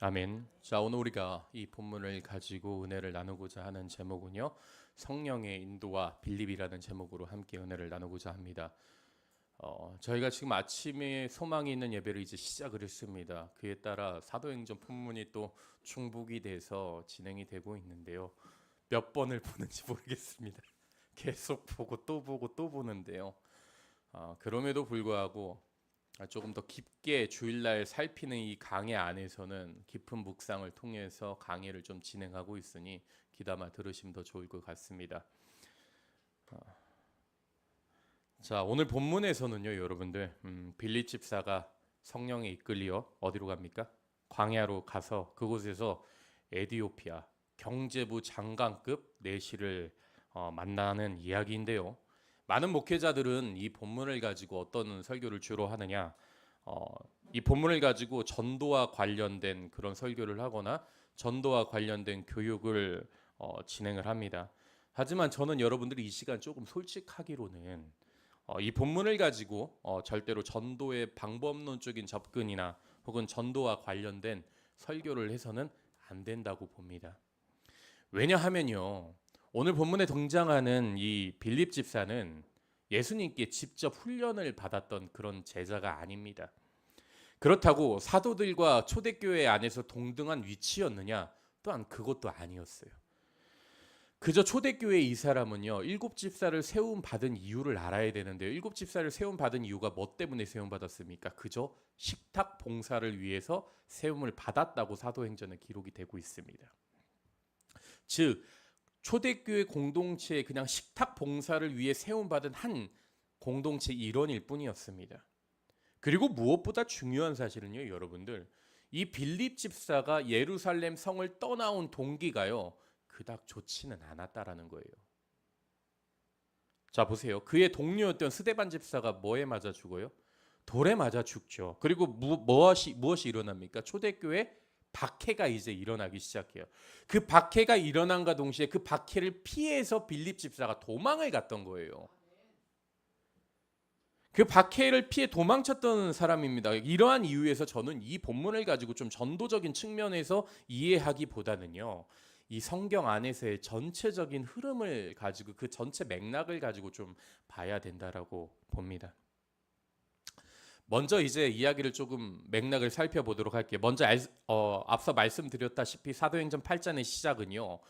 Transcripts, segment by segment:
아멘. 자, 오늘 우리가 이 본문을 가지고 은혜를 나누고자 하는 제목은요, 성령의 인도와 빌립이라는 제목으로 함께 은혜를 나누고자 합니다. 저희가 지금 아침에 소망이 있는 예배를 이제 시작을 했습니다. 그에 따라 사도행전 본문이 또 중복이 돼서 진행이 되고 있는데요. 몇 번을 보는지 모르겠습니다. 계속 보고 또 보고 또 보는데요. 그럼에도 불구하고 조금 더 깊게 주일날 살피는 이 강해 안에서는 깊은 묵상을 통해서 강해를 좀 진행하고 있으니 귀담아 들으시면 더 좋을 것 같습니다. 자, 오늘 본문에서는요, 여러분들, 빌립 집사가 성령에 이끌려 어디로 갑니까? 광야로 가서 그곳에서 에디오피아 경제부 장관급 내시를 만나는 이야기인데요. 많은 목회자들은 이 본문을 가지고 어떤 설교를 주로 하느냐, 이 본문을 가지고 전도와 관련된 그런 설교를 하거나 전도와 관련된 교육을 진행을 합니다. 하지만 저는 여러분들이 이 시간 조금 솔직하기로는 이 본문을 가지고 절대로 전도의 방법론적인 접근이나 혹은 전도와 관련된 설교를 해서는 안 된다고 봅니다. 왜냐하면요, 오늘 본문에 등장하는 이 빌립 집사는 예수님께 직접 훈련을 받았던 그런 제자가 아닙니다. 그렇다고 사도들과 초대교회 안에서 동등한 위치였느냐? 또한 그것도 아니었어요. 그저 초대교회 이 사람은요, 일곱 집사를 세움 받은 이유를 알아야 되는데요. 일곱 집사를 세움 받은 이유가 뭐 때문에 세움 받았습니까? 그저 식탁 봉사를 위해서 세움을 받았다고 사도행전에 기록이 되고 있습니다. 즉 초대교회 공동체에 그냥 식탁 봉사를 위해 세움받은 한 공동체 일원일 뿐이었습니다. 그리고 무엇보다 중요한 사실은요, 여러분들, 이 빌립 집사가 예루살렘 성을 떠나온 동기가요, 그닥 좋지는 않았다라는 거예요. 자, 보세요. 그의 동료였던 스데반 집사가 뭐에 맞아 죽어요? 돌에 맞아 죽죠. 그리고 무엇이 일어납니까? 초대교회 박해가 이제 일어나기 시작해요. 그 박해가 일어난과 동시에 그 박해를 피해서 빌립 집사가 도망을 갔던 거예요. 그 박해를 피해 도망쳤던 사람입니다. 이러한 이유에서 저는 이 본문을 가지고 좀 전도적인 측면에서 이해하기보다는요, 이 성경 안에서의 전체적인 흐름을 가지고 그 전체 맥락을 가지고 좀 봐야 된다라고 봅니다. 먼저 이제 이야기를 조금 맥락을 살펴보도록 할게요. 먼저 앞서 말씀드렸다시피 사도행전 8장의 시작은요,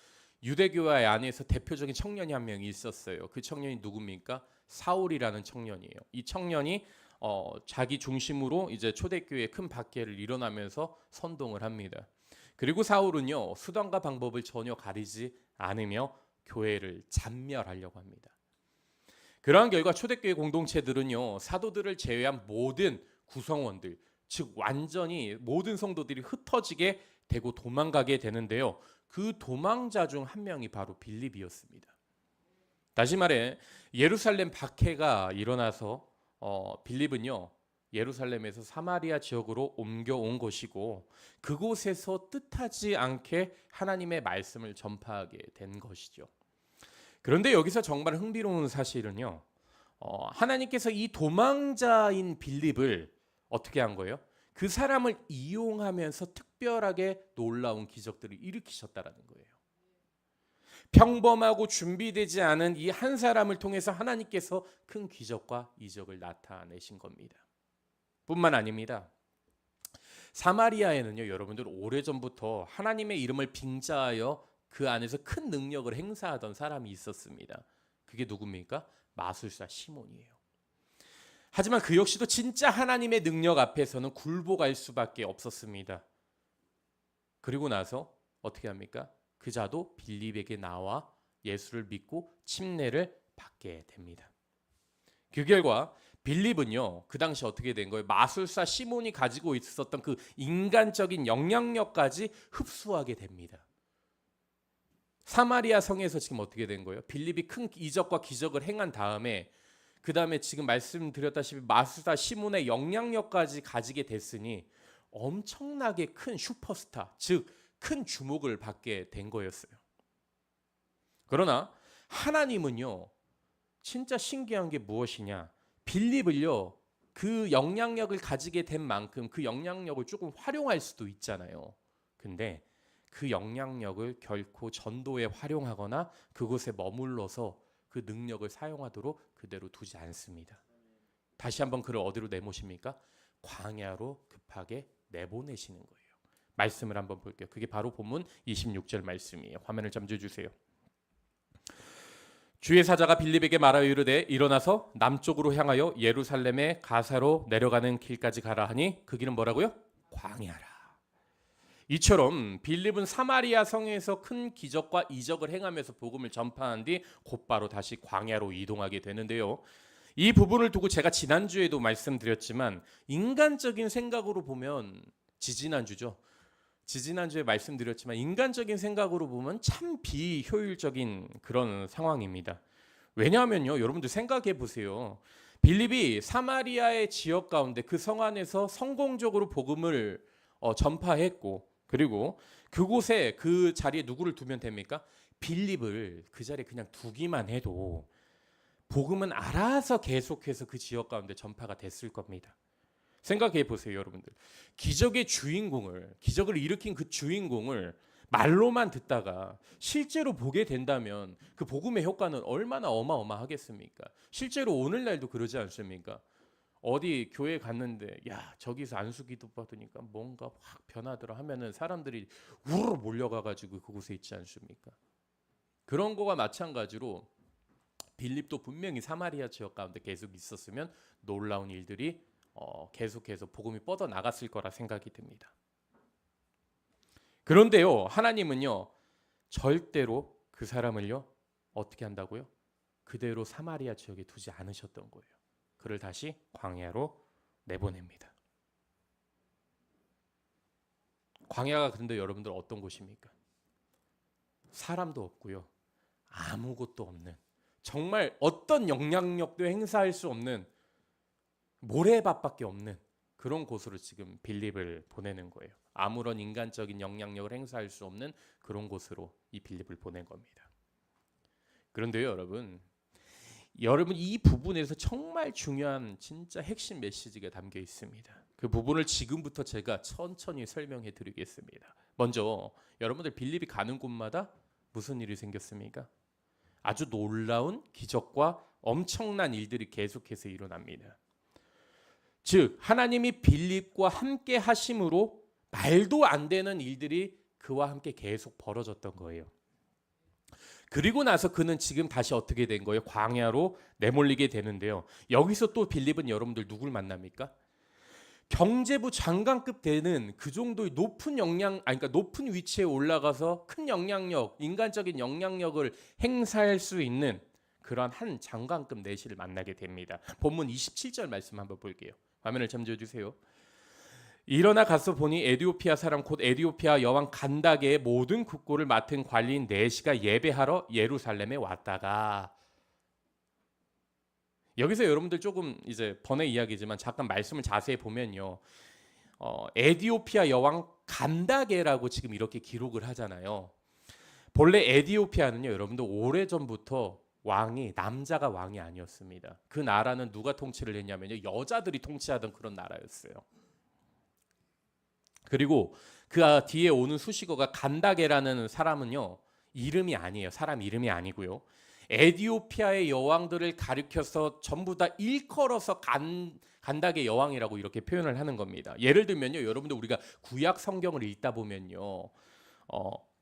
유대교회 안에서 대표적인 청년이 한 명이 있었어요. 그 청년이 누굽니까? 사울이라는 청년이에요. 이 청년이 자기 중심으로 이제 초대교회에 큰 박해를 일어나면서 선동을 합니다. 그리고 사울은요, 수단과 방법을 전혀 가리지 않으며 교회를 잔멸하려고 합니다. 그러한 결과 초대교회 공동체들은요, 사도들을 제외한 모든 구성원들, 즉 완전히 모든 성도들이 흩어지게 되고 도망가게 되는데요. 그 도망자 중 한 명이 바로 빌립이었습니다. 다시 말해 예루살렘 박해가 일어나서 빌립은요, 예루살렘에서 사마리아 지역으로 옮겨온 것이고 그곳에서 뜻하지 않게 하나님의 말씀을 전파하게 된 것이죠. 그런데 여기서 정말 흥미로운 사실은요, 하나님께서 이 도망자인 빌립을 어떻게 한 거예요? 그 사람을 이용하면서 특별하게 놀라운 기적들을 일으키셨다라는 거예요. 평범하고 준비되지 않은 이 한 사람을 통해서 하나님께서 큰 기적과 이적을 나타내신 겁니다. 뿐만 아닙니다. 사마리아에는요, 여러분들 오래전부터 하나님의 이름을 빙자하여 그 안에서 큰 능력을 행사하던 사람이 있었습니다. 그게 누굽니까? 마술사 시몬이에요. 하지만 그 역시도 진짜 하나님의 능력 앞에서는 굴복할 수밖에 없었습니다. 그리고 나서 어떻게 합니까? 그 자도 빌립에게 나와 예수를 믿고 침례를 받게 됩니다. 그 결과 빌립은요, 그 당시 어떻게 된 거예요? 마술사 시몬이 가지고 있었던 그 인간적인 영향력까지 흡수하게 됩니다. 사마리아 성에서 지금 어떻게 된 거예요? 빌립이 큰 이적과 기적을 행한 다음에 그 다음에 지금 말씀드렸다시피 마술사 시몬의 영향력까지 가지게 됐으니 엄청나게 큰 슈퍼스타, 즉 큰 주목을 받게 된 거였어요. 그러나 하나님은요, 진짜 신기한 게 무엇이냐? 빌립을요, 그 영향력을 가지게 된 만큼 그 영향력을 조금 활용할 수도 있잖아요. 근데 그 영향력을 결코 전도에 활용하거나 그곳에 머물러서 그 능력을 사용하도록 그대로 두지 않습니다. 다시 한번 그를 어디로 내모십니까? 광야로 급하게 내보내시는 거예요. 말씀을 한번 볼게요. 그게 바로 본문 26절 말씀이에요. 화면을 잠재주세요. 주의 사자가 빌립에게 말하여 이르되 일어나서 남쪽으로 향하여 예루살렘의 가사로 내려가는 길까지 가라 하니 그 길은 뭐라고요? 광야라. 이처럼 빌립은 사마리아 성에서 큰 기적과 이적을 행하면서 복음을 전파한 뒤 곧바로 다시 광야로 이동하게 되는데요. 이 부분을 두고 제가 지난주에도 말씀드렸지만 인간적인 생각으로 보면 지지난주에 말씀드렸지만 인간적인 생각으로 보면 참 비효율적인 그런 상황입니다. 왜냐하면요, 여러분들 생각해 보세요. 빌립이 사마리아의 지역 가운데 그 성 안에서 성공적으로 복음을 전파했고, 그리고 그곳에 그 자리에 누구를 두면 됩니까? 빌립을 그 자리에 그냥 두기만 해도 복음은 알아서 계속해서 그 지역 가운데 전파가 됐을 겁니다. 생각해 보세요, 여러분들. 기적을 일으킨 그 주인공을 말로만 듣다가 실제로 보게 된다면 그 복음의 효과는 얼마나 어마어마하겠습니까? 실제로 오늘날도 그러지 않습니까? 어디 교회 갔는데 야, 저기서 안수기도 받으니까 뭔가 확 변하더라 하면은 사람들이 우르르 몰려가가지고 그곳에 있지 않습니까? 그런 거와 마찬가지로 빌립도 분명히 사마리아 지역 가운데 계속 있었으면 놀라운 일들이 계속해서 복음이 뻗어 나갔을 거라 생각이 듭니다. 그런데요, 하나님은요 절대로 그 사람을요 어떻게 한다고요? 그대로 사마리아 지역에 두지 않으셨던 거예요. 그를 다시 광야로 내보냅니다. 광야가 그런데 여러분들 어떤 곳입니까? 사람도 없고요, 아무것도 없는, 정말 어떤 영향력도 행사할 수 없는 모래밭밖에 없는 그런 곳으로 지금 빌립을 보내는 거예요. 아무런 인간적인 영향력을 행사할 수 없는 그런 곳으로 이 빌립을 보낸 겁니다. 그런데요, 여러분 이 부분에서 정말 중요한 진짜 핵심 메시지가 담겨 있습니다. 그 부분을 지금부터 제가 천천히 설명해 드리겠습니다. 먼저 여러분들 빌립이 가는 곳마다 무슨 일이 생겼습니까? 아주 놀라운 기적과 엄청난 일들이 계속해서 일어납니다. 즉 하나님이 빌립과 함께 하심으로 말도 안 되는 일들이 그와 함께 계속 벌어졌던 거예요. 그리고 나서 그는 지금 다시 어떻게 된 거예요? 광야로 내몰리게 되는데요. 여기서 또 빌립은 여러분들 누굴 만납니까? 경제부 장관급 되는 그 정도의 그러니까 높은 위치에 올라가서 큰 영향력, 인간적인 영향력을 행사할 수 있는 그런 한 장관급 내시를 만나게 됩니다. 본문 27절 말씀 한번 볼게요. 화면을 잠재워 주세요. 일어나 가서 보니 에디오피아 사람 곧 에디오피아 여왕 간다게의 모든 국고를 맡은 관리인 내시가 예배하러 예루살렘에 왔다가, 여기서 여러분들 조금 이제 번외 이야기지만 잠깐 말씀을 자세히 보면요, 에디오피아 여왕 간다게라고 지금 이렇게 기록을 하잖아요. 본래 에디오피아는요, 여러분들 오래전부터 남자가 왕이 아니었습니다. 그 나라는 누가 통치를 했냐면요, 여자들이 통치하던 그런 나라였어요. 그리고 그 뒤에 오는 수식어가 간다게라는 사람은요, 이름이 아니에요. 사람 이름이 아니고요, 에디오피아의 여왕들을 가리켜서 전부 다 일컬어서 간다게 여왕이라고 이렇게 표현을 하는 겁니다. 예를 들면요, 여러분들 우리가 구약 성경을 읽다 보면요,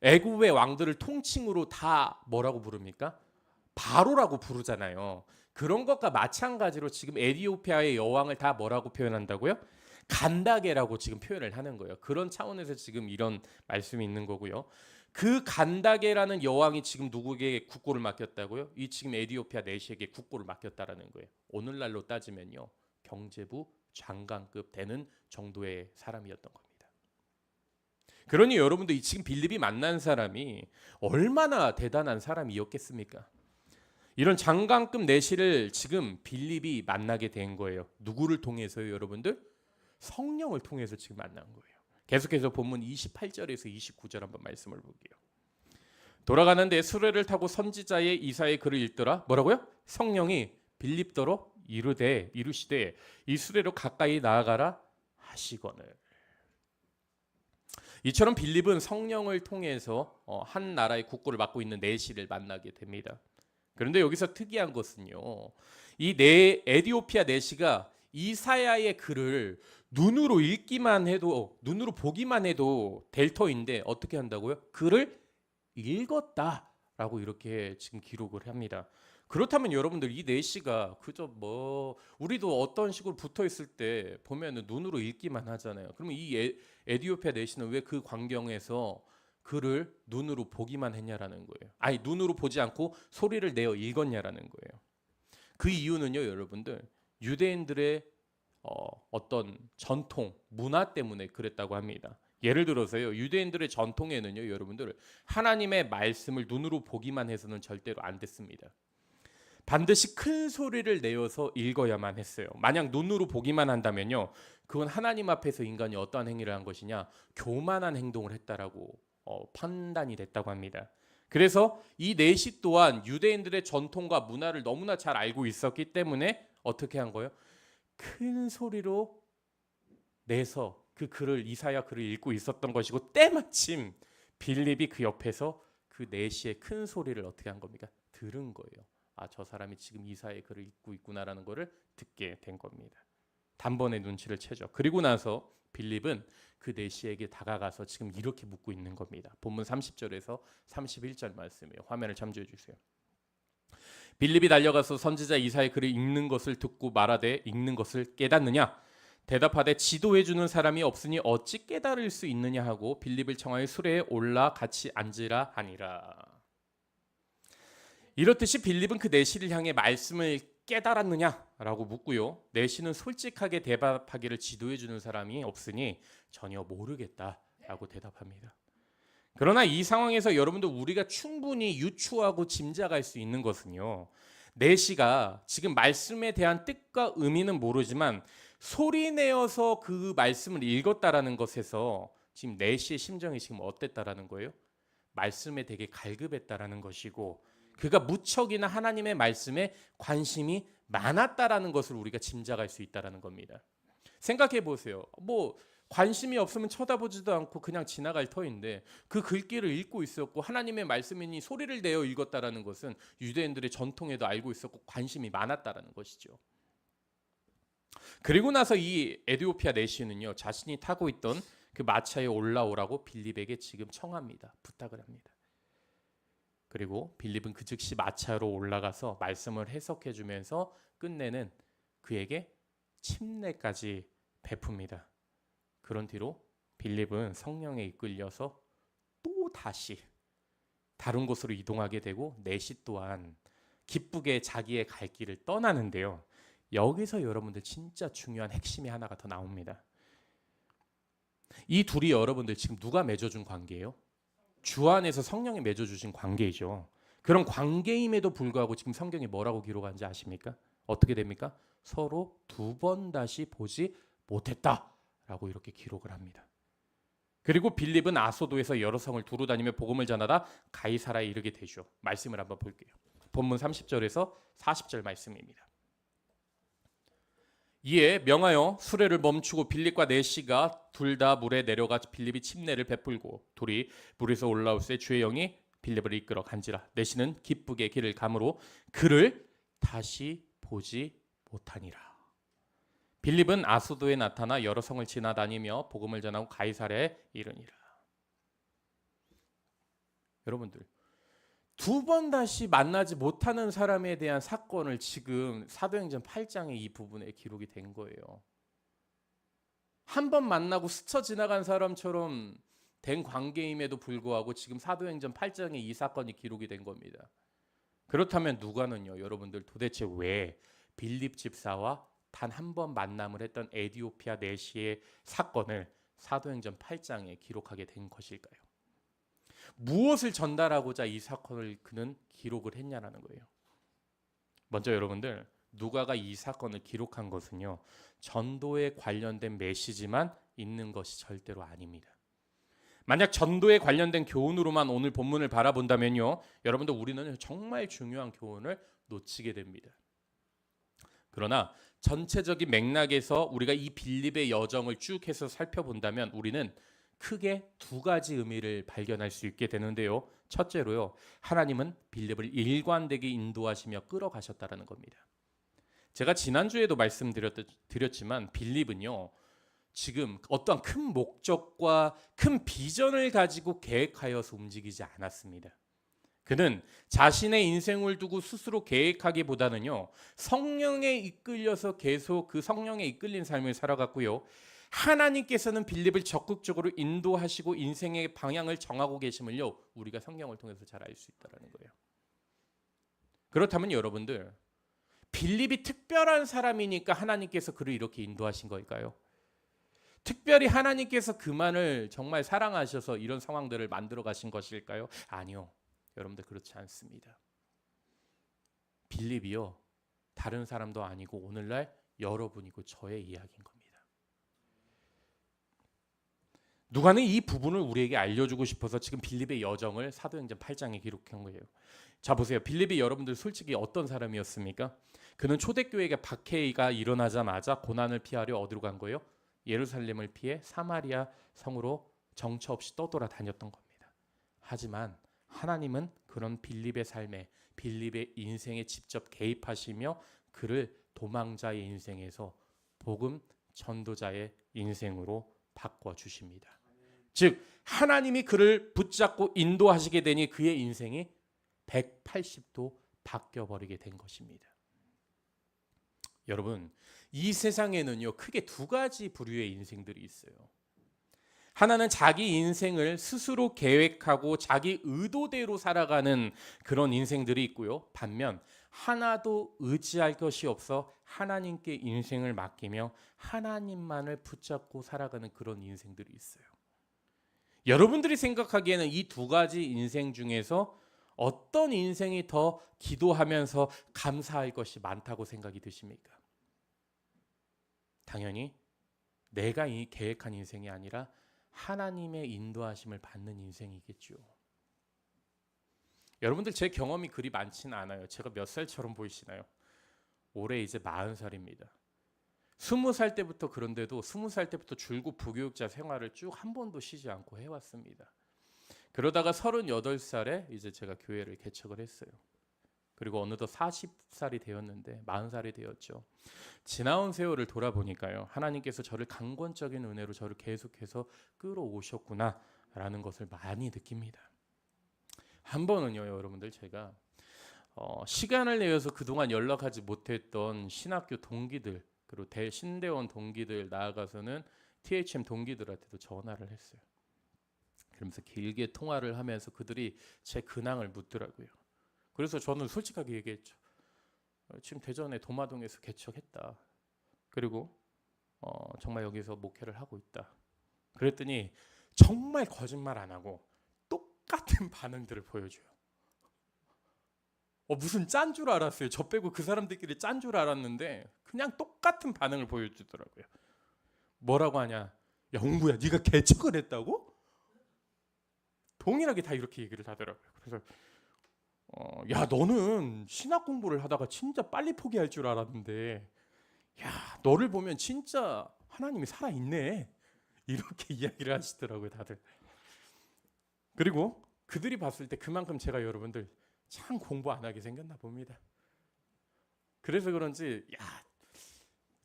애굽의 왕들을 통칭으로 다 뭐라고 부릅니까? 바로라고 부르잖아요. 그런 것과 마찬가지로 지금 에디오피아의 여왕을 다 뭐라고 표현한다고요? 간다게라고 지금 표현을 하는 거예요. 그런 차원에서 지금 이런 말씀이 있는 거고요. 그 간다게라는 여왕이 지금 누구에게 국고를 맡겼다고요? 이 지금 에디오피아 내시에게 국고를 맡겼다라는 거예요. 오늘날로 따지면요, 경제부 장관급 되는 정도의 사람이었던 겁니다. 그러니 여러분들 지금 빌립이 만난 사람이 얼마나 대단한 사람이었겠습니까? 이런 장관급 내시를 지금 빌립이 만나게 된 거예요. 누구를 통해서요, 여러분들? 성령을 통해서 지금 만난 거예요. 계속해서 본문 28절에서 29절 한번 말씀을 볼게요. 돌아가는데 수레를 타고 선지자의 이사의 글을 읽더라. 뭐라고요? 성령이 빌립더러 이르시되 이 수레로 가까이 나아가라 하시거늘. 이처럼 빌립은 성령을 통해서 한 나라의 국고를 맡고 있는 내시를 만나게 됩니다. 그런데 여기서 특이한 것은요, 에디오피아 내시가 이사야의 글을 눈으로 읽기만 해도, 눈으로 보기만 해도 될 터인데 어떻게 한다고요? 글을 읽었다라고 이렇게 지금 기록을 합니다. 그렇다면 여러분들 이 내시가 그저 우리도 어떤 식으로 붙어 있을 때 보면은 눈으로 읽기만 하잖아요. 그러면 에디오피아 내시는 왜 그 광경에서 글을 눈으로 보기만 했냐라는 거예요. 아니, 눈으로 보지 않고 소리를 내어 읽었냐라는 거예요. 그 이유는요, 여러분들, 유대인들의 어떤 전통, 문화 때문에 그랬다고 합니다. 예를 들어서요, 유대인들의 전통에는요, 여러분들, 하나님의 말씀을 눈으로 보기만 해서는 절대로 안 됐습니다. 반드시 큰 소리를 내어서 읽어야만 했어요. 만약 눈으로 보기만 한다면요, 그건 하나님 앞에서 인간이 어떠한 행위를 한 것이냐, 교만한 행동을 했다라고 판단이 됐다고 합니다. 그래서 이 내시 또한 유대인들의 전통과 문화를 너무나 잘 알고 있었기 때문에 어떻게 한 거예요? 큰 소리로 내서 그 글을, 이사야 글을 읽고 있었던 것이고, 때마침 빌립이 그 옆에서 그 내시의 큰 소리를 어떻게 한 겁니까? 들은 거예요. 아, 저 사람이 지금 이사야의 글을 읽고 있구나라는 것을 듣게 된 겁니다. 단번에 눈치를 채죠. 그리고 나서 빌립은 그 내시에게 다가가서 지금 이렇게 묻고 있는 겁니다. 본문 30절에서 31절 말씀이에요. 화면을 참조해 주세요. 빌립이 달려가서 선지자 이사야의 글을 읽는 것을 듣고 말하되 읽는 것을 깨닫느냐? 대답하되 지도해 주는 사람이 없으니 어찌 깨달을 수 있느냐 하고 빌립을 청하여 수레에 올라 같이 앉으라 하니라. 이렇듯이 빌립은 그 내시를 향해 말씀을 깨달았느냐라고 묻고요. 내시는 솔직하게 대답하기를 지도해 주는 사람이 없으니 전혀 모르겠다라고 대답합니다. 그러나 이 상황에서 여러분들, 우리가 충분히 유추하고 짐작할 수 있는 것은요, 내시가 지금 말씀에 대한 뜻과 의미는 모르지만 소리 내어서 그 말씀을 읽었다라는 것에서 지금 내시의 심정이 지금 어땠다라는 거예요? 말씀에 되게 갈급했다라는 것이고, 그가 무척이나 하나님의 말씀에 관심이 많았다라는 것을 우리가 짐작할 수 있다라는 겁니다. 생각해 보세요. 관심이 없으면 쳐다보지도 않고 그냥 지나갈 터인데 그 글귀를 읽고 있었고 하나님의 말씀이니 소리를 내어 읽었다라는 것은 유대인들의 전통에도 알고 있었고 관심이 많았다라는 것이죠. 그리고 나서 이 에디오피아 내시는요, 자신이 타고 있던 그 마차에 올라오라고 빌립에게 지금 청합니다. 부탁을 합니다. 그리고 빌립은 그 즉시 마차로 올라가서 말씀을 해석해 주면서 끝내는 그에게 침례까지 베풉니다. 그런 뒤로 빌립은 성령에 이끌려서 또 다시 다른 곳으로 이동하게 되고 내시 또한 기쁘게 자기의 갈 길을 떠나는데요. 여기서 여러분들 진짜 중요한 핵심이 하나가 더 나옵니다. 이 둘이 여러분들 지금 누가 맺어준 관계예요? 주 안에서 성령이 맺어주신 관계이죠. 그런 관계임에도 불구하고 지금 성경이 뭐라고 기록하는지 아십니까? 어떻게 됩니까? 서로 두 번 다시 보지 못했다라고 이렇게 기록을 합니다. 그리고 빌립은 아소도에서 여러 성을 두루 다니며 복음을 전하다 가이사라에 이르게 되죠. 말씀을 한번 볼게요. 본문 30절에서 40절 말씀입니다. 이에 명하여 수레를 멈추고 빌립과 내시가 둘 다 물에 내려가 빌립이 침례를 베풀고 둘이 물에서 올라올새 주의 영이 빌립을 이끌어 간지라. 내시는 기쁘게 길을 가므로 그를 다시 보지 못하니라. 빌립은 아소도에 나타나 여러 성을 지나다니며 복음을 전하고 가이사랴에 이르니라. 여러분들, 두 번 다시 만나지 못하는 사람에 대한 사건을 지금 사도행전 8장의 이 부분에 기록이 된 거예요. 한 번 만나고 스쳐 지나간 사람처럼 된 관계임에도 불구하고 지금 사도행전 8장에 이 사건이 기록이 된 겁니다. 그렇다면 누가는요, 여러분들, 도대체 왜 빌립 집사와 단 한 번 만남을 했던 에디오피아 내시의 사건을 사도행전 8장에 기록하게 된 것일까요? 무엇을 전달하고자 이 사건을 그는 기록을 했냐라는 거예요. 먼저 여러분들, 누가가 이 사건을 기록한 것은요, 전도에 관련된 메시지만 있는 것이 절대로 아닙니다. 만약 전도에 관련된 교훈으로만 오늘 본문을 바라본다면요, 여러분들, 우리는 정말 중요한 교훈을 놓치게 됩니다. 그러나 전체적인 맥락에서 우리가 이 빌립의 여정을 쭉 해서 살펴본다면 우리는 크게 두 가지 의미를 발견할 수 있게 되는데요. 첫째로요, 하나님은 빌립을 일관되게 인도하시며 끌어가셨다라는 겁니다. 제가 지난주에도 말씀드렸지만 빌립은요, 지금 어떠한 큰 목적과 큰 비전을 가지고 계획하여서 움직이지 않았습니다. 그는 자신의 인생을 두고 스스로 계획하기보다는요, 성령에 이끌려서 계속 그 성령에 이끌린 삶을 살아갔고요. 하나님께서는 빌립을 적극적으로 인도하시고 인생의 방향을 정하고 계심을요, 우리가 성경을 통해서 잘 알 수 있다는 거예요. 그렇다면 여러분들, 빌립이 특별한 사람이니까 하나님께서 그를 이렇게 인도하신 걸까요? 특별히 하나님께서 그만을 정말 사랑하셔서 이런 상황들을 만들어 가신 것일까요? 아니요. 여러분들 그렇지 않습니다. 빌립이요, 다른 사람도 아니고 오늘날 여러분이고 저의 이야기인 겁니다. 누가는 이 부분을 우리에게 알려주고 싶어서 지금 빌립의 여정을 사도행전 8장에 기록한 거예요. 자 보세요. 빌립이 여러분들 솔직히 어떤 사람이었습니까? 그는 초대교회가 박해가 일어나자마자 고난을 피하려 어디로 간 거예요? 예루살렘을 피해 사마리아 성으로 정처 없이 떠돌아다녔던 겁니다. 하지만 하나님은 그런 빌립의 삶에, 빌립의 인생에 직접 개입하시며 그를 도망자의 인생에서 복음 전도자의 인생으로 바꿔주십니다. 즉 하나님이 그를 붙잡고 인도하시게 되니 그의 인생이 180도 바뀌어버리게 된 것입니다. 여러분, 이 세상에는요, 크게 두 가지 부류의 인생들이 있어요. 하나는 자기 인생을 스스로 계획하고 자기 의도대로 살아가는 그런 인생들이 있고요. 반면 하나도 의지할 것이 없어 하나님께 인생을 맡기며 하나님만을 붙잡고 살아가는 그런 인생들이 있어요. 여러분들이 생각하기에는 이 두 가지 인생 중에서 어떤 인생이 더 기도하면서 감사할 것이 많다고 생각이 드십니까? 당연히 내가 계획한 인생이 아니라 하나님의 인도하심을 받는 인생이겠죠. 여러분들 제 경험이 그리 많지는 않아요. 제가 몇 살처럼 보이시나요? 올해 이제 40살입니다. 20살 때부터, 그런데도 20살 때부터 줄곧 부교육자 생활을 쭉 한 번도 쉬지 않고 해왔습니다. 그러다가 38살에 이제 제가 교회를 개척을 했어요. 그리고 어느덧 40살이 되었는데 40살이 되었죠. 지나온 세월을 돌아보니까요, 하나님께서 저를 강권적인 은혜로 저를 계속해서 끌어오셨구나라는 것을 많이 느낍니다. 한 번은요, 여러분들, 제가 시간을 내어서 그동안 연락하지 못했던 신학교 동기들, 그리고 신대원 동기들, 나아가서는 THM 동기들한테도 전화를 했어요. 그러면서 길게 통화를 하면서 그들이 제 근황을 묻더라고요. 그래서 저는 솔직하게 얘기했죠. 지금 대전에 도마동에서 개척했다. 그리고 정말 여기서 목회를 하고 있다. 그랬더니 정말 거짓말 안 하고 똑같은 반응들을 보여줘요. 무슨 짠 줄 알았어요. 저 빼고 그 사람들끼리 짠 줄 알았는데 그냥 똑같은 반응을 보여주더라고요. 뭐라고 하냐? 야, 홍구야, 네가 개척을 했다고? 동일하게 다 이렇게 얘기를 하더라고요. 그래서 야, 너는 신학 공부를 하다가 진짜 빨리 포기할 줄 알았는데, 야, 너를 보면 진짜 하나님이 살아있네. 이렇게 이야기를 하시더라고요, 다들. 그리고 그들이 봤을 때 그만큼 제가 여러분들 참 공부 안 하게 생겼나 봅니다. 그래서 그런지, 야,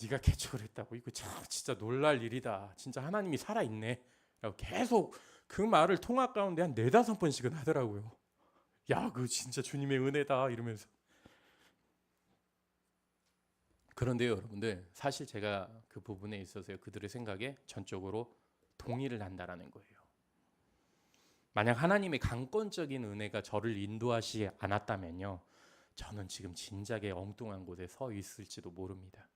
네가 개척을 했다고? 이거 참 진짜 놀랄 일이다. 진짜 하나님이 살아있네. 라고 계속 그 말을 통화 가운데 한 4-5번씩은 하더라고요. 야, 그 진짜 주님의 은혜다 이러면서. 그런데 여러분들, 사실 제가 그 부분에 있어서 그들의 생각에 전적으로 동의를 한다라는 거예요. 만약 하나님의 강권적인 은혜가 저를 인도하지 않았다면요, 저는 지금 진작에 엉뚱한 곳에 서 있을지도 모릅니다.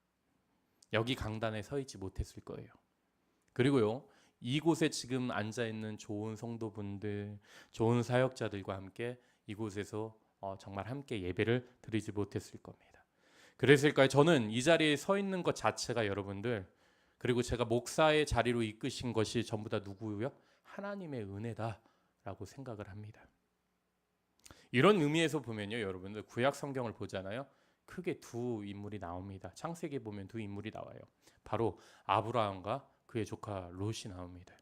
여기 강단에 서 있지 못했을 거예요. 그리고요, 이곳에 지금 앉아있는 좋은 성도분들, 좋은 사역자들과 함께 이곳에서 정말 함께 예배를 드리지 못했을 겁니다. 그랬을까요? 저는 이 자리에 서 있는 것 자체가 여러분들, 그리고 제가 목사의 자리로 이끄신 것이 전부 다 누구요? 하나님의 은혜다라고 생각을 합니다. 이런 의미에서 보면요, 여러분들 구약 성경을 보잖아요. 크게 두 인물이 나옵니다. 창세기에 보면 두 인물이 나와요. 바로 아브라함과 그의 조카 롯이 나옵니다.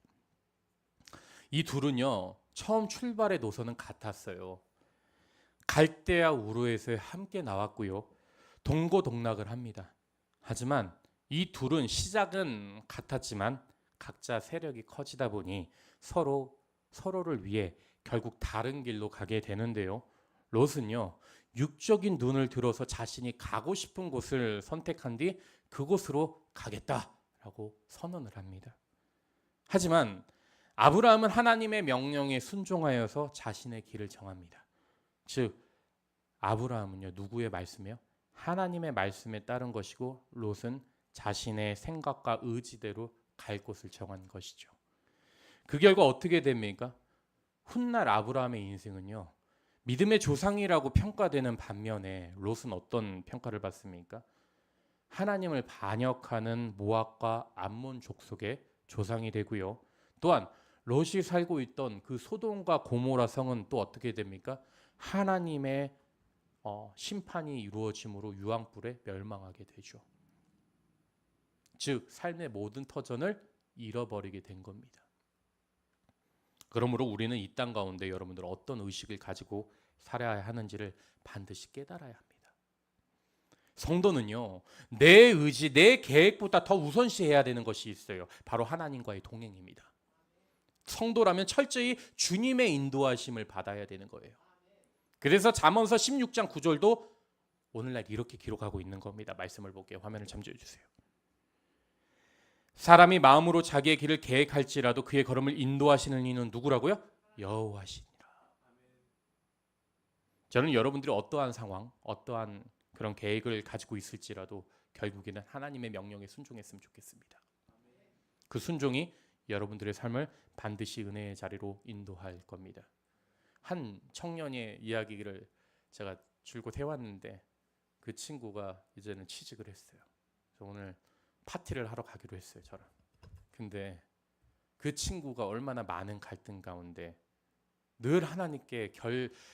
이 둘은요, 처음 출발의 노선은 같았어요. 갈대아 우르에서 함께 나왔고요. 동고동락을 합니다. 하지만 이 둘은 시작은 같았지만 각자 세력이 커지다 보니 서로를 위해 결국 다른 길로 가게 되는데요. 롯은요, 육적인 눈을 들어서 자신이 가고 싶은 곳을 선택한 뒤 그곳으로 가겠다라고 선언을 합니다. 하지만 아브라함은 하나님의 명령에 순종하여서 자신의 길을 정합니다. 즉 아브라함은요, 누구의 말씀이요? 하나님의 말씀에 따른 것이고 롯은 자신의 생각과 의지대로 갈 곳을 정한 것이죠. 그 결과 어떻게 됩니까? 훗날 아브라함의 인생은요, 믿음의 조상이라고 평가되는 반면에 롯은 어떤 평가를 받습니까? 하나님을 반역하는 모압과 암몬 족속의 조상이 되고요. 또한 롯이 살고 있던 그 소돔과 고모라 성은 또 어떻게 됩니까? 하나님의 심판이 이루어짐으로 유황불에 멸망하게 되죠. 즉 삶의 모든 터전을 잃어버리게 된 겁니다. 그러므로 우리는 이 땅 가운데 여러분들 어떤 의식을 가지고 살아야 하는지를 반드시 깨달아야 합니다. 성도는요, 내 의지, 내 계획보다 더 우선시해야 되는 것이 있어요. 바로 하나님과의 동행입니다. 성도라면 철저히 주님의 인도하심을 받아야 되는 거예요. 그래서 잠언서 16장 9절도 오늘날 이렇게 기록하고 있는 겁니다. 말씀을 볼게요. 화면을 참조해 주세요. 사람이 마음으로 자기의 길을 계획할지라도 그의 걸음을 인도하시는 이는 누구라고요? 여호와시니라. 저는 여러분들이 어떠한 상황, 어떠한 그런 계획을 가지고 있을지라도 결국에는 하나님의 명령에 순종했으면 좋겠습니다. 그 순종이 여러분들의 삶을 반드시 은혜의 자리로 인도할 겁니다. 한 청년의 이야기를 제가 줄곧 해왔는데 그 친구가 이제는 취직을 했어요. 그래서 오늘 파티를 하러 가기로 했어요, 저랑. 근데 그 친구가 얼마나 많은 갈등 가운데 늘 하나님께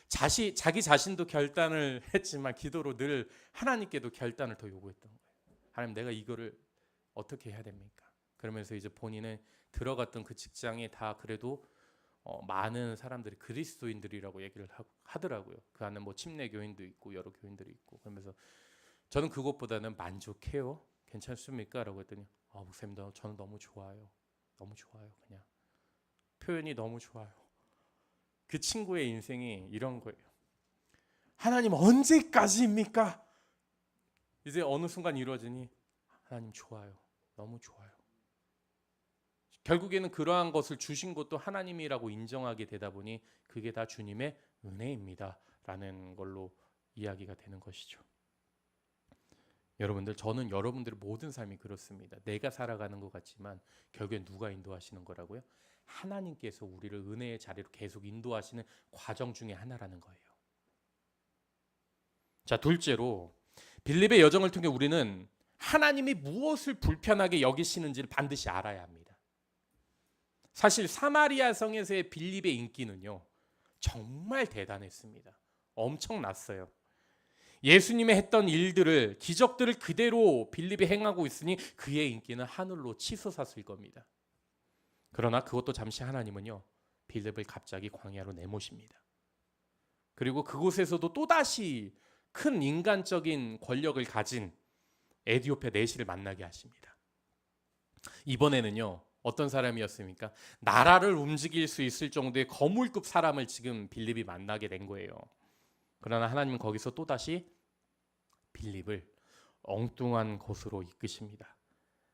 자기 자신도 결단을 했지만 기도로 늘 하나님께도 결단을 더 요구했던 거예요. 하나님, 내가 이거를 어떻게 해야 됩니까? 그러면서 이제 본인은 들어갔던 그 직장에 다 그래도 많은 사람들이 그리스도인들이라고 얘기를 하더라고요. 그 안에 뭐 침례 교인도 있고 여러 교인들이 있고. 그러면서 저는 그것보다는 만족해요. 괜찮습니까? 라고 했더니 목사님, 저는 너무 좋아요. 너무 좋아요. 그냥 표현이 너무 좋아요. 그 친구의 인생이 이런 거예요. 하나님 언제까지입니까? 이제 어느 순간 이루어지니 하나님 좋아요. 너무 좋아요. 결국에는 그러한 것을 주신 것도 하나님이라고 인정하게 되다 보니 그게 다 주님의 은혜입니다 라는 걸로 이야기가 되는 것이죠. 여러분들, 저는 여러분들의 모든 삶이 그렇습니다. 내가 살아가는 것 같지만 결국엔 누가 인도하시는 거라고요? 하나님께서 우리를 은혜의 자리로 계속 인도하시는 과정 중에 하나라는 거예요. 자, 둘째로 빌립의 여정을 통해 우리는 하나님이 무엇을 불편하게 여기시는지를 반드시 알아야 합니다. 사실 사마리아 성에서의 빌립의 인기는요, 정말 대단했습니다. 엄청났어요. 예수님의 했던 일들을, 기적들을 그대로 빌립이 행하고 있으니 그의 인기는 하늘로 치솟았을 겁니다. 그러나 그것도 잠시 하나님은요, 빌립을 갑자기 광야로 내모십니다. 그리고 그곳에서도 또다시 큰 인간적인 권력을 가진 에디오피아 내시를 만나게 하십니다. 이번에는요, 어떤 사람이었습니까? 나라를 움직일 수 있을 정도의 거물급 사람을 지금 빌립이 만나게 된 거예요. 그러나 하나님은 거기서 또다시 빌립을 엉뚱한 곳으로 이끄십니다.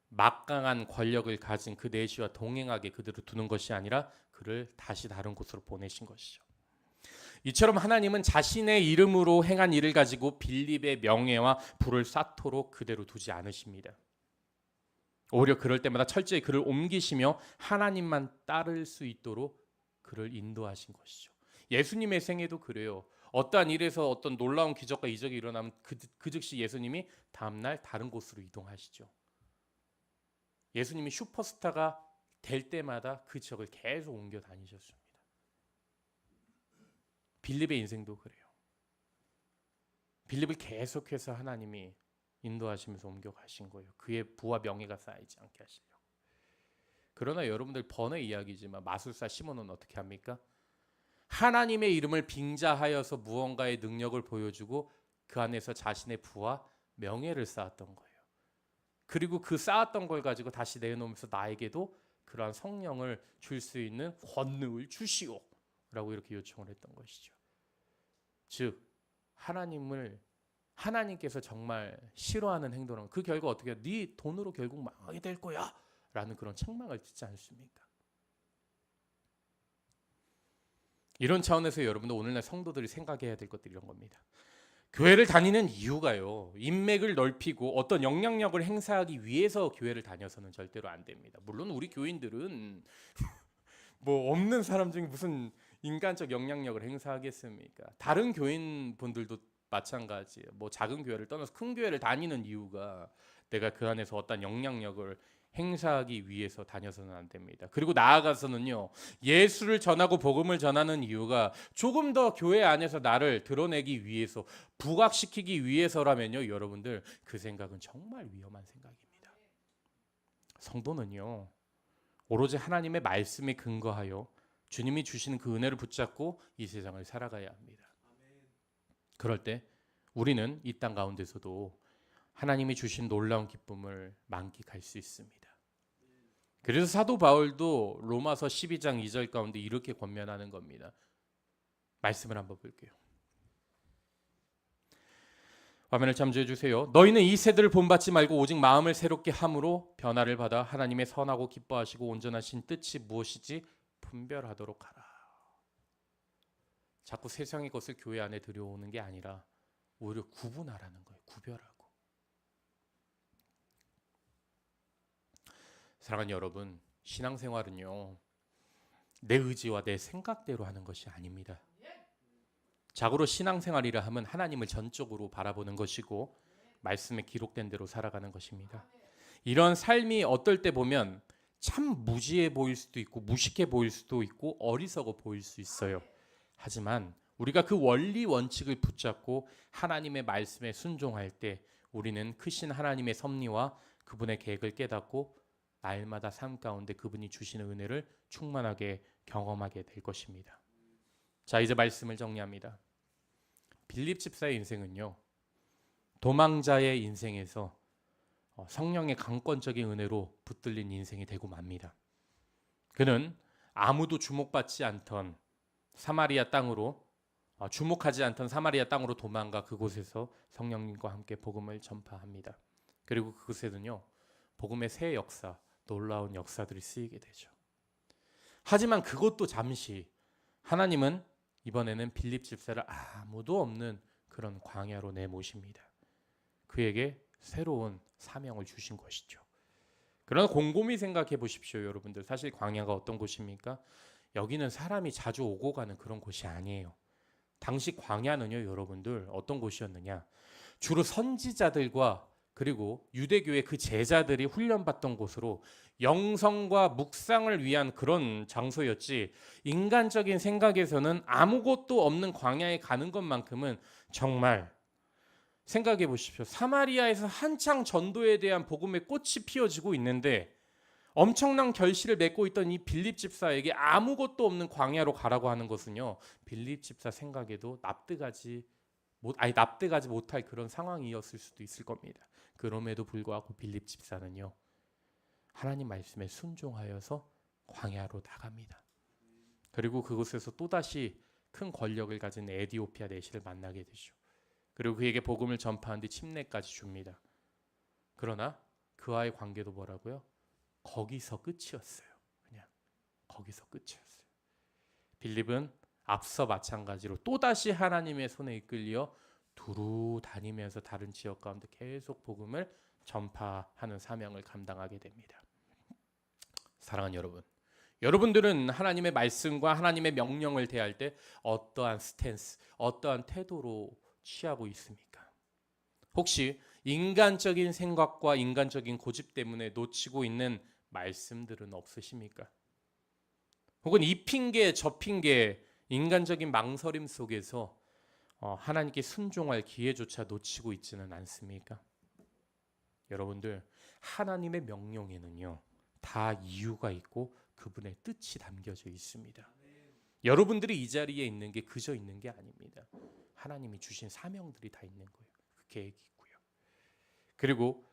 막강한 권력을 가진 그 내시와 동행하게 그들을 두는 것이 아니라 그를 다시 다른 곳으로 보내신 것이죠. 이처럼 하나님은 자신의 이름으로 행한 일을 가지고 빌립의 명예와 부를 쌓도록 그대로 두지 않으십니다. 오히려 그럴 때마다 철저히 그를 옮기시며 하나님만 따를 수 있도록 그를 인도하신 것이죠. 예수님의 생애도 그래요. 어떠한 일에서 어떤 놀라운 기적과 이적이 일어나면 그 즉시 예수님이 다음날 다른 곳으로 이동하시죠. 예수님이 슈퍼스타가 될 때마다 그 지역을 계속 옮겨 다니셨습니다. 빌립의 인생도 그래요. 빌립을 계속해서 하나님이 인도하시면서 옮겨가신 거예요. 그의 부와 명예가 쌓이지 않게 하시려고. 그러나 여러분들 번외 이야기지만 마술사 시몬은 어떻게 합니까? 하나님의 이름을 빙자하여서 무언가의 능력을 보여주고 그 안에서 자신의 부와 명예를 쌓았던 거예요. 그리고 그 쌓았던 걸 가지고 다시 내놓으면서 나에게도 그러한 성령을 줄 수 있는 권능을 주시오 라고 이렇게 요청을 했던 것이죠. 즉 하나님께서 정말 싫어하는 행동은 그 결과 어떻게 해요? 네 돈으로 결국 망하게 될 거야 라는 그런 책망을 듣지 않습니까? 이런 차원에서 여러분들 오늘날 성도들이 생각해야 될 것들이 이런 겁니다. 교회를 다니는 이유가요, 인맥을 넓히고 어떤 영향력을 행사하기 위해서 교회를 다녀서는 절대로 안 됩니다. 물론 우리 교인들은 뭐 없는 사람 중에 무슨 인간적 영향력을 행사하겠습니까? 다른 교인분들도 마찬가지예요. 뭐 작은 교회를 떠나서 큰 교회를 다니는 이유가 내가 그 안에서 어떤 영향력을 행사하기 위해서 다녀서는 안 됩니다. 그리고 나아가서는요, 예수를 전하고 복음을 전하는 이유가 조금 더 교회 안에서 나를 드러내기 위해서, 부각시키기 위해서라면요, 여러분들 그 생각은 정말 위험한 생각입니다. 성도는요, 오로지 하나님의 말씀에 근거하여 주님이 주시는 그 은혜를 붙잡고 이 세상을 살아가야 합니다. 그럴 때 우리는 이 땅 가운데서도 하나님이 주신 놀라운 기쁨을 만끽할 수 있습니다. 그래서 사도 바울도 로마서 12장 2절 가운데 이렇게 권면하는 겁니다. 말씀을 한번 볼게요. 화면을 참조해 주세요. 너희는 이 세대를 본받지 말고 오직 마음을 새롭게 함으로 변화를 받아 하나님의 선하고 기뻐하시고 온전하신 뜻이 무엇이지 분별하도록 하라. 자꾸 세상의 것을 교회 안에 들여오는 게 아니라 오히려 구분하라는 거예요. 구별하고. 사랑하는 여러분, 신앙생활은요, 내 의지와 내 생각대로 하는 것이 아닙니다. 자고로 신앙생활이라 하면 하나님을 전적으로 바라보는 것이고 말씀에 기록된 대로 살아가는 것입니다. 이런 삶이 어떨 때 보면 참 무지해 보일 수도 있고 무식해 보일 수도 있고 어리석어 보일 수 있어요. 하지만 우리가 그 원리 원칙을 붙잡고 하나님의 말씀에 순종할 때 우리는 크신 하나님의 섭리와 그분의 계획을 깨닫고 날마다 삶 가운데 그분이 주시는 은혜를 충만하게 경험하게 될 것입니다. 자, 이제 말씀을 정리합니다. 빌립 집사의 인생은요, 도망자의 인생에서 성령의 강권적인 은혜로 붙들린 인생이 되고 맙니다. 그는 아무도 주목받지 않던 사마리아 땅으로 주목하지 않던 사마리아 땅으로 도망가 그곳에서 성령님과 함께 복음을 전파합니다. 그리고 그곳에는요, 복음의 새 역사, 놀라운 역사들이 쓰이게 되죠. 하지만 그것도 잠시, 하나님은 이번에는 빌립 집사를 아무도 없는 그런 광야로 내모십니다. 그에게 새로운 사명을 주신 것이죠. 그러나 곰곰이 생각해 보십시오, 여러분들. 사실 광야가 어떤 곳입니까? 여기는 사람이 자주 오고 가는 그런 곳이 아니에요. 당시 광야는요, 여러분들 어떤 곳이었느냐? 주로 선지자들과 그리고 유대교의 그 제자들이 훈련받던 곳으로 영성과 묵상을 위한 그런 장소였지, 인간적인 생각에서는 아무것도 없는 광야에 가는 것만큼은 정말 생각해 보십시오. 사마리아에서 한창 전도에 대한 복음의 꽃이 피어지고 있는데 엄청난 결실을 맺고 있던 이 빌립 집사에게 아무것도 없는 광야로 가라고 하는 것은요, 빌립 집사 생각에도 납득하지 못할 그런 상황이었을 수도 있을 겁니다. 그럼에도 불구하고 빌립 집사는요, 하나님 말씀에 순종하여서 광야로 나갑니다. 그리고 그곳에서 또다시 큰 권력을 가진 에디오피아 내시를 만나게 되죠. 그리고 그에게 복음을 전파한 뒤 침례까지 줍니다. 그러나 그와의 관계도 뭐라고요? 거기서 끝이었어요. 그냥 거기서 끝이었어요. 빌립은 앞서 마찬가지로 또다시 하나님의 손에 이끌려 두루 다니면서 다른 지역 가운데 계속 복음을 전파하는 사명을 감당하게 됩니다. 사랑하는 여러분, 여러분들은 하나님의 말씀과 하나님의 명령을 대할 때 어떠한 스탠스, 어떠한 태도로 취하고 있습니까? 혹시 인간적인 생각과 인간적인 고집 때문에 놓치고 있는 말씀들은 없으십니까? 혹은 이 핑계 저 핑계 인간적인 망설임 속에서 하나님께 순종할 기회조차 놓치고 있지는 않습니까? 여러분들, 하나님의 명령에는요, 다 이유가 있고 그분의 뜻이 담겨져 있습니다. 여러분들이 이 자리에 있는 게 그저 있는 게 아닙니다. 하나님이 주신 사명들이 다 있는 거예요. 그 계획이 있고요. 그리고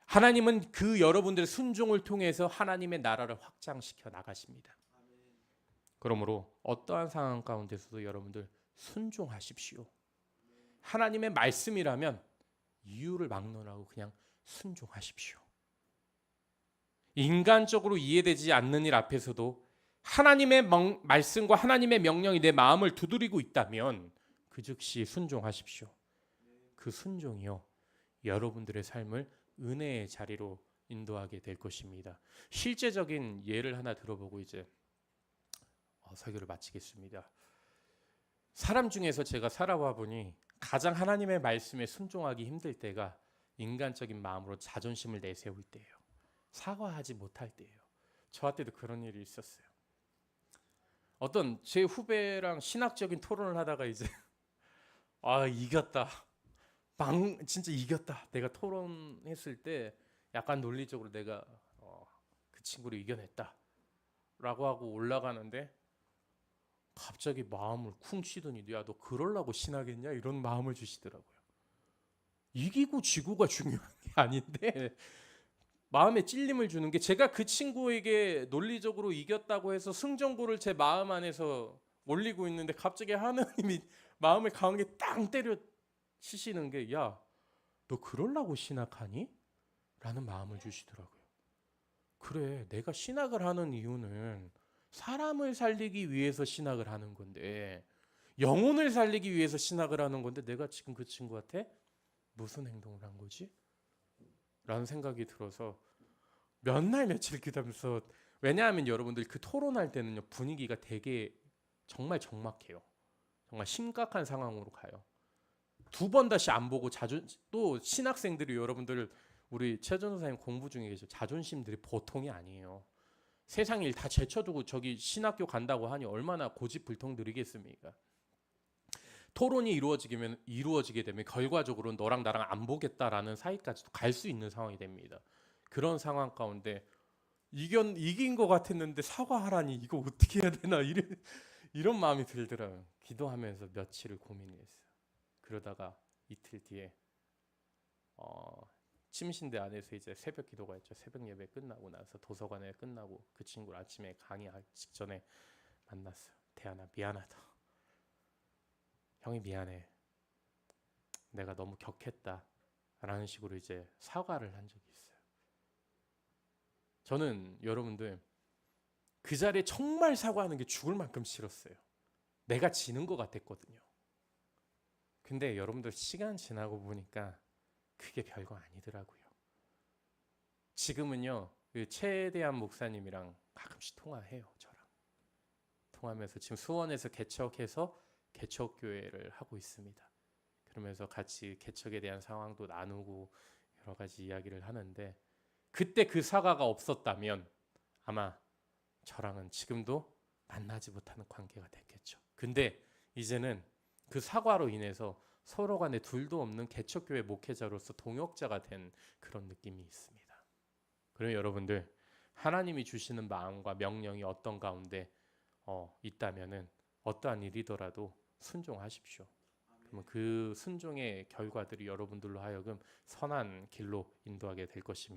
하나님은 그 여러분들의 순종을 통해서 하나님의 나라를 확장시켜 나가십니다. 그러므로 어떠한 상황 가운데서도 여러분들 순종하십시오. 하나님의 말씀이라면 이유를 막론하고 그냥 순종하십시오. 인간적으로 이해되지 않는 일 앞에서도 하나님의 말씀과 하나님의 명령이 내 마음을 두드리고 있다면 그 즉시 순종하십시오. 그 순종이요 여러분들의 삶을 은혜의 자리로 인도하게 될 것입니다. 실제적인 예를 하나 들어보고 이제 설교를 마치겠습니다. 사람 중에서 제가 살아와 보니 가장 하나님의 말씀에 순종하기 힘들 때가 인간적인 마음으로 자존심을 내세울 때예요. 사과하지 못할 때예요. 저한테도 그런 일이 있었어요. 어떤 제 후배랑 신학적인 토론을 하다가 이제 이겼다. 진짜 이겼다. 내가 토론했을 때 약간 논리적으로 내가 그 친구를 이겨냈다. 라고 하고 올라가는데 갑자기 마음을 쿵 치더니 야, 너 그러려고 신하겠냐? 이런 마음을 주시더라고요. 이기고 지고가 중요한 게 아닌데 마음에 찔림을 주는 게 제가 그 친구에게 논리적으로 이겼다고 해서 승전고를 제 마음 안에서 올리고 있는데 갑자기 하나님이 마음을 강하게 땅 때려 치시는 게 야, 너 그러려고 신학하니? 라는 마음을 주시더라고요. 그래, 내가 신학을 하는 이유는 사람을 살리기 위해서 신학을 하는 건데 영혼을 살리기 위해서 신학을 하는 건데 내가 지금 그 친구한테 무슨 행동을 한 거지? 라는 생각이 들어서 몇 날 며칠 기다리면서 왜냐하면 여러분들 그 토론할 때는요 분위기가 되게 정말 적막해요. 정말 심각한 상황으로 가요. 두 번 다시 안 보고 또 신학생들이 여러분들 우리 최 전도사님 공부 중에 계셔. 자존심들이 보통이 아니에요. 세상 일 다 제쳐두고 저기 신학교 간다고 하니 얼마나 고집불통들이겠습니까? 토론이 이루어지게 되면 결과적으로 너랑 나랑 안 보겠다라는 사이까지도 갈 수 있는 상황이 됩니다. 그런 상황 가운데 이긴 것 같았는데 사과하라니 이거 어떻게 해야 되나 이런 마음이 들더라고요. 기도하면서 며칠을 고민했어요. 그러다가 이틀 뒤에 침신대 안에서 이제 새벽 기도가 있죠. 새벽 예배 끝나고 나서 도서관에 끝나고 그 친구를 아침에 강의할 직전에 만났어요. 대안아 미안하다. 형이 미안해. 내가 너무 격했다. 라는 식으로 이제 사과를 한 적이 있어요. 저는 여러분들 그 자리에 정말 사과하는 게 죽을 만큼 싫었어요. 내가 지는 것 같았거든요. 근데 여러분들 시간 지나고 보니까 그게 별거 아니더라고요. 지금은요 그 최대한 목사님이랑 가끔씩 통화해요. 저랑 통화하면서 지금 수원에서 개척해서 개척교회를 하고 있습니다. 그러면서 같이 개척에 대한 상황도 나누고 여러 가지 이야기를 하는데 그때 그 사과가 없었다면 아마 저랑은 지금도 만나지 못하는 관계가 됐겠죠. 근데 이제는 그 사과로 인해서 서로 간에 둘도 없는 개척교회 목회자로서 동역자가 된 그런 느낌이 있습니다. 그럼 여러분들 하나님이 주시는 마음과 명령이 어떤 가운데 있다면은 어떠한 일이더라도 순종하십시오. 그러면 그 순종의 결과들이 여러분들로 하여금 선한 길로 인도하게 될 것입니다.